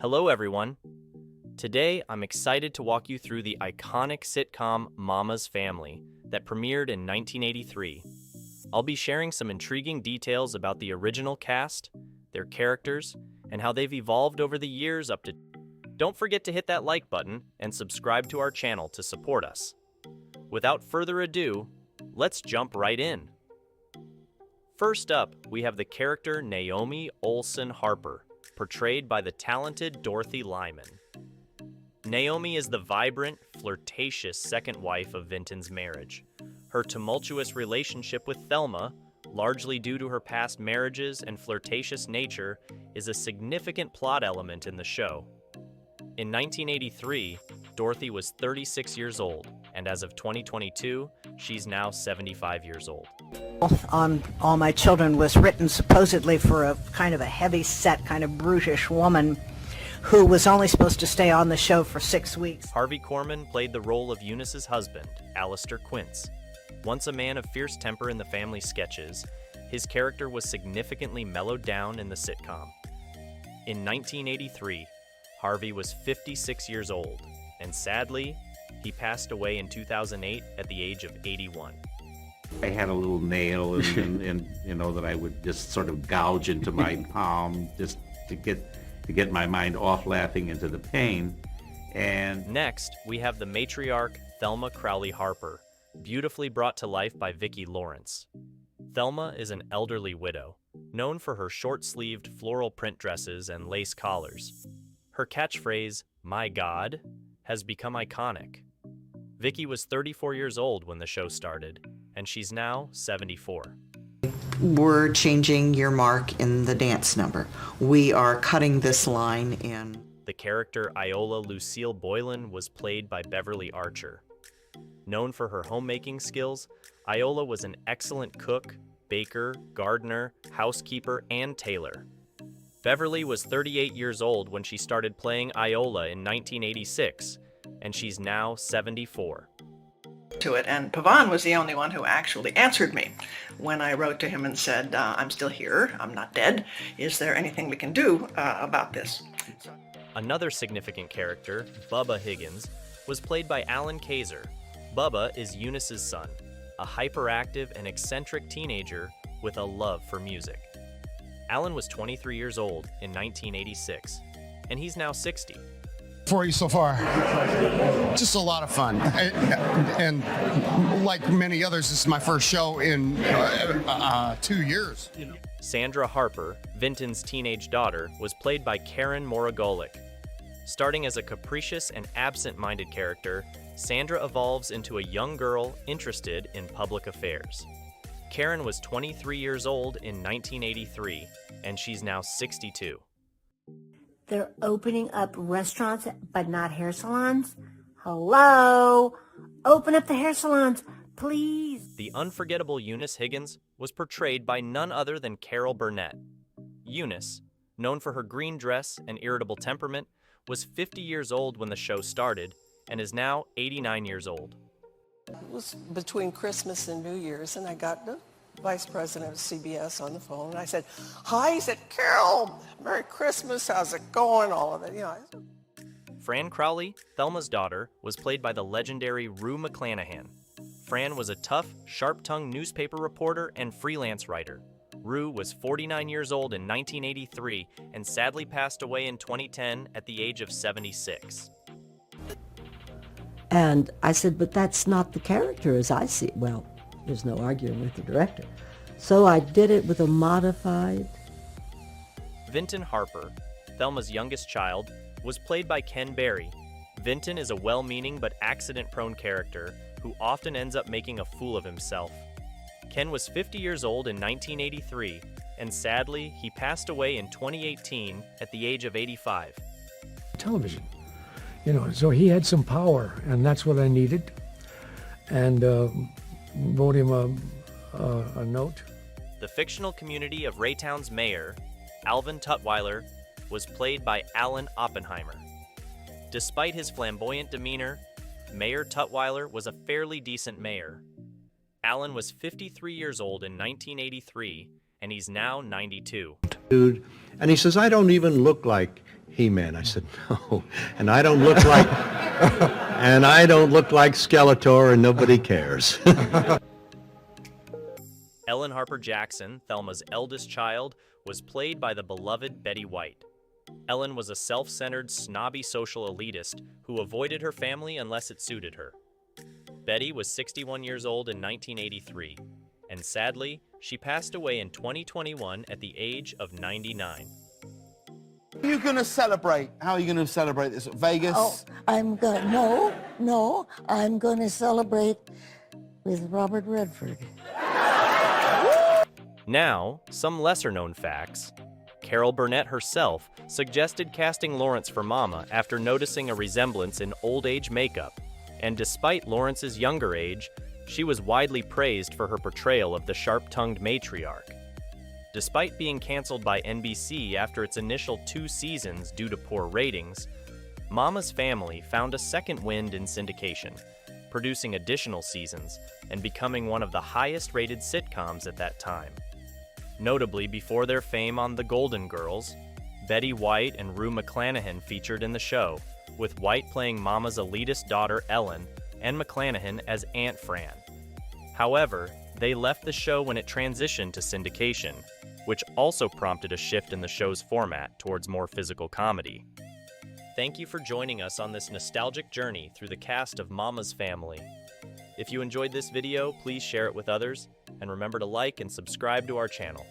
Hello everyone. Today I'm excited to walk you through the iconic sitcom Mama's Family that premiered in 1983. I'll be sharing some intriguing details about the original cast, their characters, and how they've evolved over the years up to... Don't forget to hit that like button and subscribe to our channel to support us. Without further ado, let's jump right in. First up, we have the character Naomi Olson Harper, portrayed by the talented Dorothy Lyman. Naomi is the vibrant, flirtatious second wife of Vinton's marriage. Her tumultuous relationship with Thelma, largely due to her past marriages and flirtatious nature, is a significant plot element in the show. In 1983, Dorothy was 36 years old, and as of 2022, she's now 75 years old. On All My Children was written supposedly for a kind of a heavy-set, kind of brutish woman who was only supposed to stay on the show for 6 weeks. Harvey Korman played the role of Eunice's husband, Alistair Quince. Once a man of fierce temper in the family sketches, his character was significantly mellowed down in the sitcom. In 1983, Harvey was 56 years old, and sadly, he passed away in 2008 at the age of 81. I had a little nail and you know, that I would just sort of gouge into my palm just to get my mind off laughing into the pain. And next, we have the matriarch Thelma Harper, beautifully brought to life by Vicki Lawrence. Thelma is an elderly widow, known for her short-sleeved floral print dresses and lace collars. Her catchphrase, "My God," has become iconic. Vicki was 34 years old when the show started, and she's now 74. We're changing your mark in the dance number. We are cutting this line in. The character Iola Lucille Boylan was played by Beverly Archer. Known for her homemaking skills, Iola was an excellent cook, baker, gardener, housekeeper, and tailor. Beverly was 38 years old when she started playing Iola in 1986, and she's now 74. To it, and Pavan was the only one who actually answered me when I wrote to him and said, I'm still here, I'm not dead, is there anything we can do about this? Another significant character, Bubba Higgins, was played by Alan Kaiser. Bubba is Eunice's son, a hyperactive and eccentric teenager with a love for music. Alan was 23 years old in 1986, and he's now 60. For you so far, just a lot of fun, and like many others, this is my first show in 2 years. Sandra Harper, Vinton's teenage daughter, was played by Karen Moragolic. Starting as a capricious and absent-minded character, Sandra evolves into a young girl interested in public affairs. Karen was 23 years old in 1983, and she's now 62. They're opening up restaurants, but not hair salons. Hello? Open up the hair salons, please. The unforgettable Eunice Higgins was portrayed by none other than Carol Burnett. Eunice, known for her green dress and irritable temperament, was 50 years old when the show started and is now 89 years old. It was between Christmas and New Year's, and I got the vice president of CBS on the phone, and I said, hi, he said, Carol, Merry Christmas, how's it going, all of it, you know. Fran Crowley, Thelma's daughter, was played by the legendary Rue McClanahan. Fran was a tough, sharp-tongued newspaper reporter and freelance writer. Rue was 49 years old in 1983 and sadly passed away in 2010 at the age of 76. And I said, but that's not the character as I see it. Well, there's no arguing with the director. So I did it with a modified. Vinton Harper, Thelma's youngest child, was played by Ken Berry. Vinton is a well-meaning but accident-prone character who often ends up making a fool of himself. Ken was 50 years old in 1983, and sadly, he passed away in 2018 at the age of 85. Television. You know, so he had some power, and that's what I needed. And wrote him a note. The fictional community of Raytown's mayor, Alvin Tutwiler, was played by Alan Oppenheimer. Despite his flamboyant demeanor, Mayor Tutwiler was a fairly decent mayor. Alan was 53 years old in 1983, and he's now 92. Dude, and he says, I don't even look like He-Man. I said, no. And I don't look like, and I don't look like Skeletor, and nobody cares. Ellen Harper Jackson, Thelma's eldest child, was played by the beloved Betty White. Ellen was a self-centered, snobby social elitist who avoided her family unless it suited her. Betty was 61 years old in 1983, and sadly, she passed away in 2021 at the age of 99. Are you going to celebrate? How are you going to celebrate this? Vegas? Oh, I'm going to celebrate with Robert Redford. Now, some lesser-known facts. Carol Burnett herself suggested casting Lawrence for Mama after noticing a resemblance in old-age makeup, and despite Lawrence's younger age, she was widely praised for her portrayal of the sharp-tongued matriarch. Despite being canceled by NBC after its initial 2 seasons due to poor ratings, Mama's Family found a second wind in syndication, producing additional seasons and becoming one of the highest-rated sitcoms at that time. Notably, before their fame on The Golden Girls, Betty White and Rue McClanahan featured in the show, with White playing Mama's elitist daughter Ellen and McClanahan as Aunt Fran. However, they left the show when it transitioned to syndication, which also prompted a shift in the show's format towards more physical comedy. Thank you for joining us on this nostalgic journey through the cast of Mama's Family. If you enjoyed this video, please share it with others, and remember to like and subscribe to our channel.